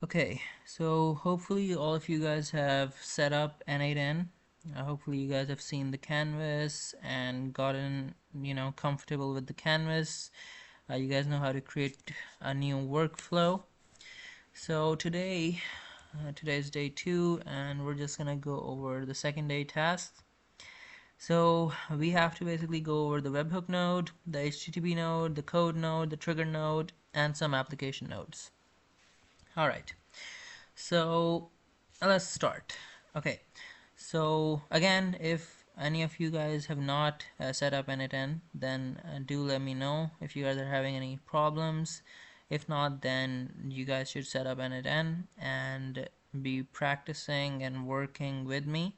Okay, so hopefully all of you guys have set up N8N. Hopefully you guys have seen the canvas and gotten, comfortable with the canvas. You guys know how to create a new workflow. So today's day 2, and we're just gonna go over the second day tasks. So we have to basically go over the webhook node, the HTTP node, the code node, the trigger node, and some application nodes. All right. So let's start. Okay, so again, if any of you guys have not set up N8N, then do let me know if you guys are having any problems. If not, then you guys should set up N8N and be practicing and working with me.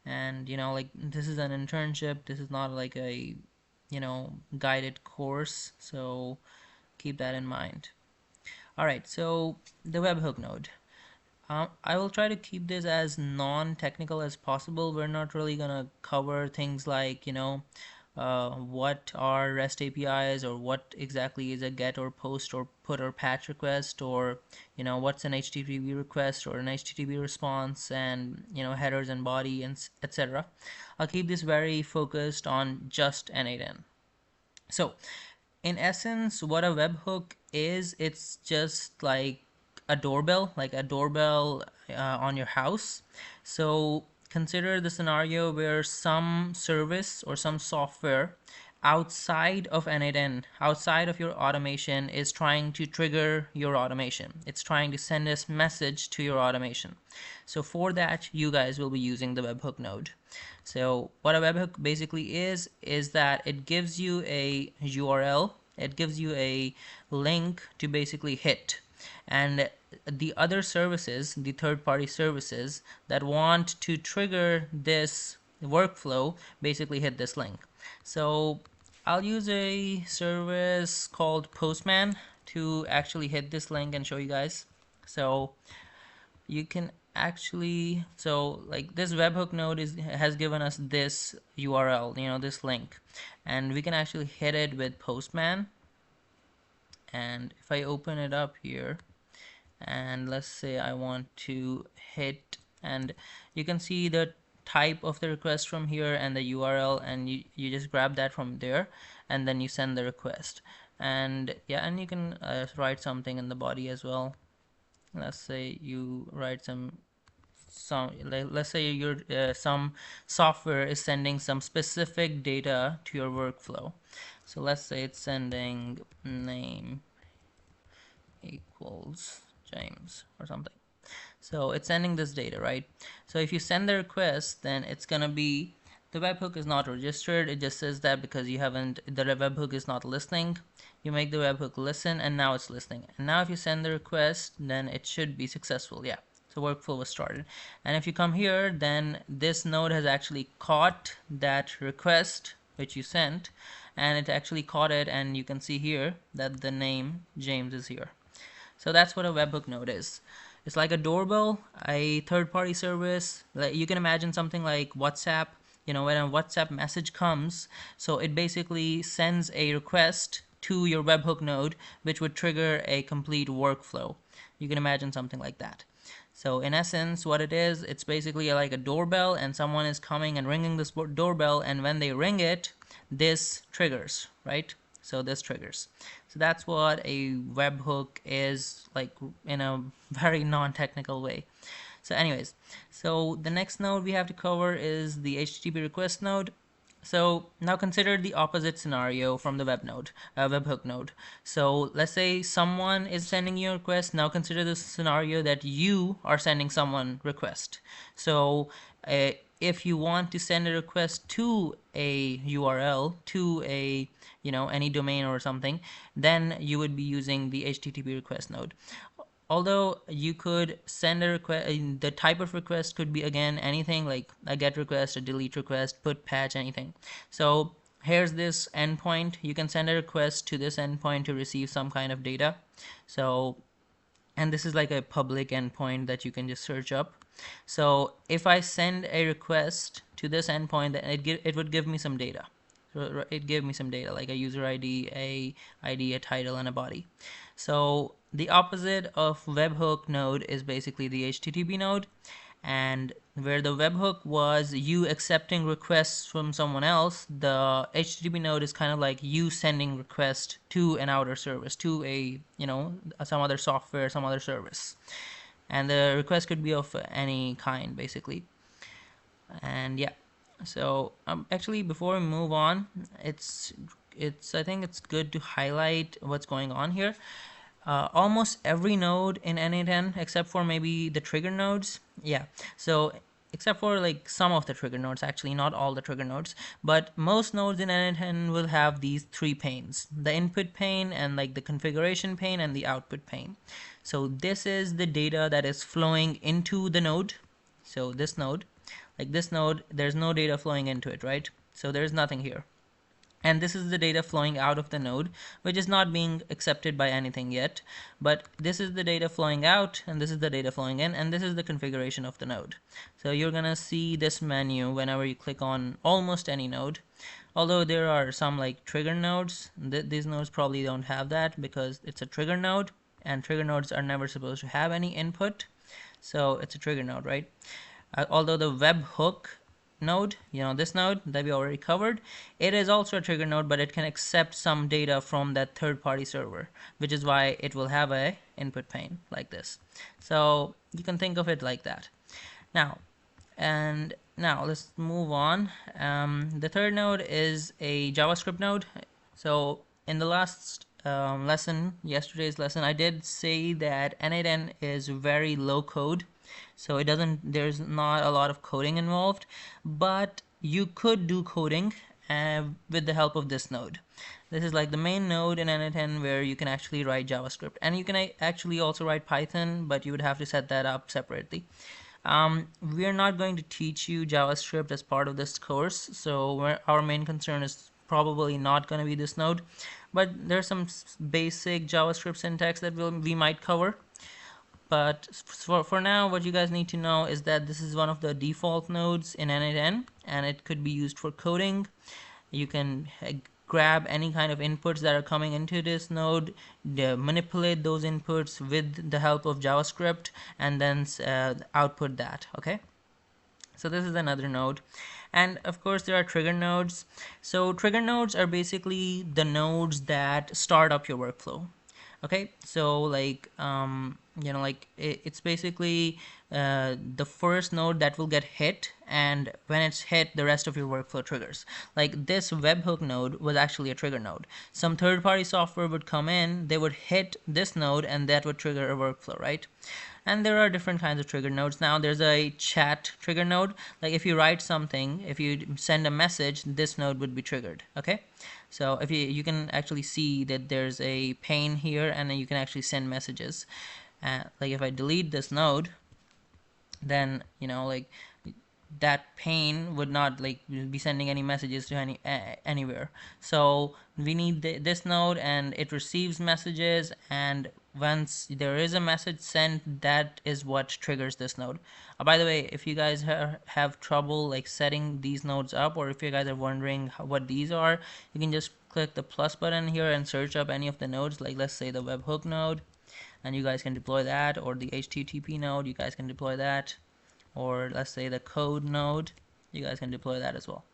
And like, this is an internship, this is not like a guided course, so keep that in mind. All right, so the webhook node. I will try to keep this as non-technical as possible. We're not really gonna cover things like, what are REST APIs, or what exactly is a GET or POST or PUT or PATCH request, or what's an HTTP request or an HTTP response, and headers and body and etc. I'll keep this very focused on just N8N. So in essence, what a webhook is, it's just like a doorbell on your house. So consider the scenario where some service or some software outside of N8N, outside of your automation, is trying to trigger your automation. It's trying to send a message to your automation. So for that, you guys will be using the webhook node. So what a webhook basically is that it gives you a URL, it gives you a link to basically hit, and the other services, the third-party services that want to trigger this workflow, basically hit this link. So I'll use a service called Postman to actually hit this link and show you guys. So you can actually, so like, this webhook node has given us this URL, this link, and we can actually hit it with Postman. And if I open it up here, and let's say I want to hit, and you can see the type of the request from here and the URL, and you just grab that from there, and then you send the request. And yeah, and you can write something in the body as well. Let's say you write let's say your some software is sending some specific data to your workflow. So let's say it's sending name equals James or something. So it's sending this data, right? So if you send the request, then it's gonna be, the webhook is not registered. It just says that because you haven't, the webhook is not listening. You make the webhook listen, and now it's listening. And now if you send the request, then it should be successful. Yeah, so workflow was started. And if you come here, then this node has actually caught that request which you sent, and it actually caught it, and you can see here that the name James is here. So that's what a webhook node is. It's like a doorbell, a third-party service. Like, you can imagine something like WhatsApp. When a WhatsApp message comes, so it basically sends a request to your webhook node, which would trigger a complete workflow. You can imagine something like that. So in essence, what it is, it's basically like a doorbell, and someone is coming and ringing this doorbell, and when they ring it, this triggers, right? So this triggers. So that's what a webhook is, like, in a very non-technical way. So anyways, so the next node we have to cover is the HTTP request node. So now consider the opposite scenario from the webhook node. So let's say someone is sending you a request. Now consider the scenario that you are sending someone request. So if you want to send a request to a URL, to a any domain or something, then you would be using the HTTP request node. Although you could send a request, the type of request could be, again, anything like a GET request, a delete request, put, patch, anything. So here's this endpoint. You can send a request to this endpoint to receive some kind of data. So, and this is like a public endpoint that you can just search up. So if I send a request to this endpoint, then it would give me some data. So it gave me some data, like a user ID, a ID, a title, and a body. So the opposite of webhook node is basically the HTTP node, and where the webhook was you accepting requests from someone else, the HTTP node is kind of like you sending request to an outer service, to a, some other software, some other service, and the request could be of any kind basically. And yeah, so actually before we move on, it's I think it's good to highlight what's going on here. Almost every node in N8N, except for maybe the trigger nodes, yeah, so except for like some of the trigger nodes, actually not all the trigger nodes, but most nodes in N8N will have these three panes: the input pane, and like the configuration pane, and the output pane. So this is the data that is flowing into the node. So this node, like this node, there's no data flowing into it, right? So there's nothing here. And this is the data flowing out of the node, which is not being accepted by anything yet, but this is the data flowing out, and this is the data flowing in, and this is the configuration of the node. So you're gonna see this menu whenever you click on almost any node, although there are some like trigger nodes. These nodes probably don't have that because it's a trigger node, and trigger nodes are never supposed to have any input, so it's a trigger node, right? Although the webhook node, this node that we already covered, it is also a trigger node, but it can accept some data from that third-party server, which is why it will have a input pane like this. So you can think of it like that. Now let's move on. The third node is a JavaScript node. So in the last lesson, yesterday's lesson, I did say that N8N is very low code. So there's not a lot of coding involved, but you could do coding with the help of this node. This is like the main node in N8N where you can actually write JavaScript, and you can actually also write Python, but you would have to set that up separately. We're not going to teach you JavaScript as part of this course, so our main concern is probably not going to be this node, but there's some basic JavaScript syntax that we might cover. But for now, what you guys need to know is that this is one of the default nodes in N8N, and it could be used for coding. You can grab any kind of inputs that are coming into this node, manipulate those inputs with the help of JavaScript, and then output that, okay? So this is another node. And of course there are trigger nodes. So trigger nodes are basically the nodes that start up your workflow. Okay, so like it's basically the first node that will get hit, and when it's hit, the rest of your workflow triggers. Like this webhook node was actually a trigger node. Some third-party software would come in, they would hit this node, and that would trigger a workflow, right? And there are different kinds of trigger nodes. Now there's a chat trigger node. Like if you write something, if you send a message, this node would be triggered, okay? So if you can actually see that there's a pane here, and then you can actually send messages. Like if I delete this node, then like that pane would not like be sending any messages to anywhere. So we need this node, and it receives messages, and once there is a message sent, that is what triggers this node. By the way, if you guys have trouble like setting these nodes up, or if you guys are wondering what these are, you can just click the plus button here and search up any of the nodes, like let's say the webhook node, and you guys can deploy that, or the HTTP node, you guys can deploy that, or let's say the code node, you guys can deploy that as well.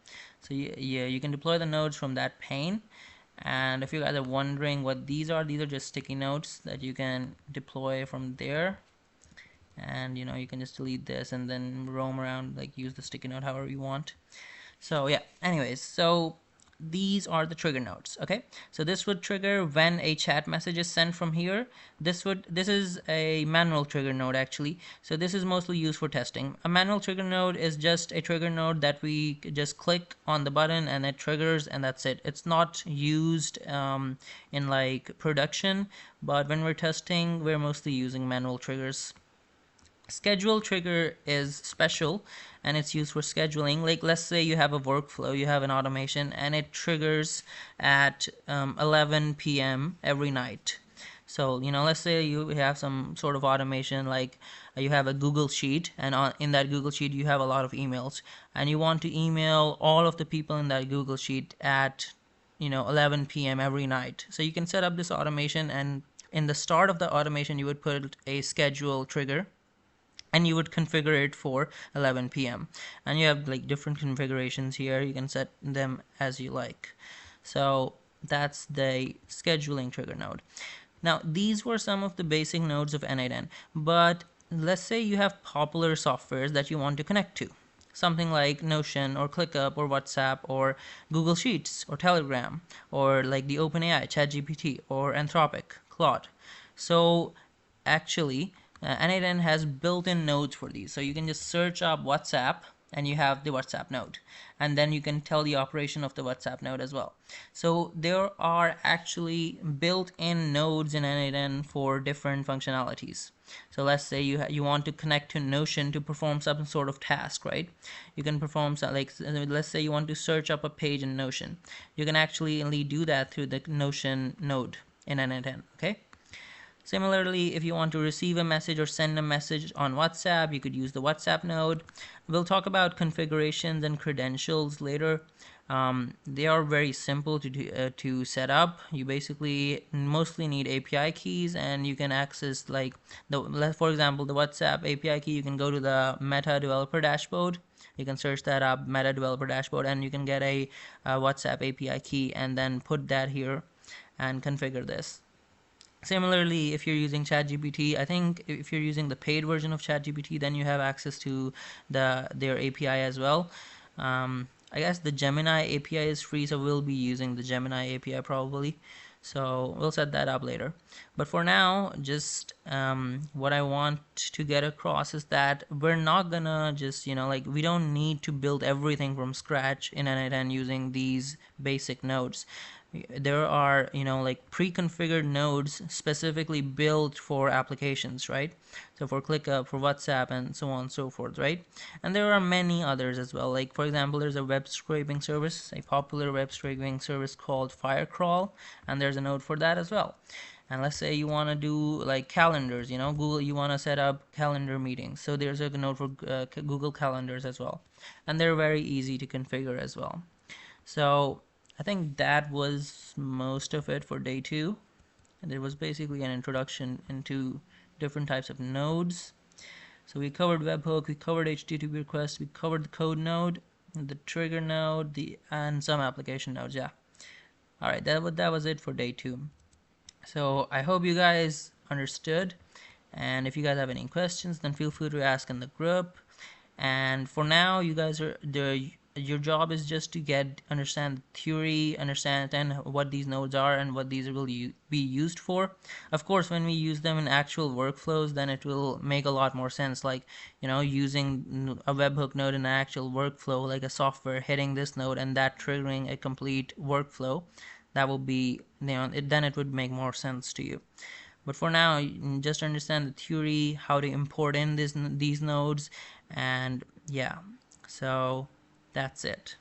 So yeah, you can deploy the nodes from that pane. And if you guys are wondering what these are just sticky notes that you can deploy from there. And you can just delete this and then roam around, like use the sticky note however you want. So yeah, anyways, so these are the trigger nodes, okay? So this would trigger when a chat message is sent from here. This is a manual trigger node actually. So this is mostly used for testing. A manual trigger node is just a trigger node that we just click on the button and it triggers, and that's it. It's not used in like production, but when we're testing, we're mostly using manual triggers. Schedule trigger is special, and it's used for scheduling. Like let's say you have a workflow, you have an automation, and it triggers at 11 p.m. every night. So let's say you have some sort of automation, like you have a Google sheet, and in that Google sheet you have a lot of emails, and you want to email all of the people in that Google sheet at 11 p.m. every night. So you can set up this automation, and in the start of the automation, you would put a schedule trigger, and you would configure it for 11 p.m. and you have like different configurations here. You can set them as you like. So that's the scheduling trigger node. Now these were some of the basic nodes of N8N, but let's say you have popular softwares that you want to connect to, something like Notion or ClickUp or WhatsApp or Google Sheets or Telegram, or like the OpenAI, ChatGPT, or Anthropic, Claude. So actually, N8N has built-in nodes for these. So you can just search up WhatsApp and you have the WhatsApp node, and then you can tell the operation of the WhatsApp node as well. So there are actually built-in nodes in N8N for different functionalities. So let's say you want to connect to Notion to perform some sort of task, right? You can perform some, like, let's say you want to search up a page in Notion. You can actually only do that through the Notion node in N8N, okay? Similarly, if you want to receive a message or send a message on WhatsApp, you could use the WhatsApp node. We'll talk about configurations and credentials later. They are very simple to set up. You basically mostly need API keys, and you can access, like, for example, the WhatsApp API key. You can go to the Meta Developer Dashboard. You can search that up, Meta Developer Dashboard, and you can get a WhatsApp API key and then put that here and configure this. Similarly, if you're using ChatGPT, I think if you're using the paid version of ChatGPT, then you have access to their API as well. I guess the Gemini API is free, so we'll be using the Gemini API probably. So we'll set that up later. But for now, just what I want to get across is that we're not gonna just, like, we don't need to build everything from scratch in N8N using these basic nodes. There are, like, pre-configured nodes specifically built for applications, right? So for ClickUp, for WhatsApp, and so on and so forth, right? And there are many others as well. Like, for example, there's a web scraping service, a popular web scraping service called Firecrawl, and there's a node for that as well. And let's say you want to do like calendars, Google, you want to set up calendar meetings, so there's a node for Google calendars as well, and they're very easy to configure as well. So I think that was most of it for day 2, and it was basically an introduction into different types of nodes. So we covered webhook, we covered HTTP requests, we covered the code node, the trigger node, and some application nodes. Yeah. All right, that was it for day 2. So I hope you guys understood, and if you guys have any questions, then feel free to ask in the group. And for now, you guys your job is just to understand the theory, understand what these nodes are and what these will be used for. Of course, when we use them in actual workflows, then it will make a lot more sense, like, using a webhook node in an actual workflow, like a software hitting this node and that triggering a complete workflow. That will be, then it would make more sense to you. But for now, just understand the theory, how to import in these nodes, and yeah, so that's it.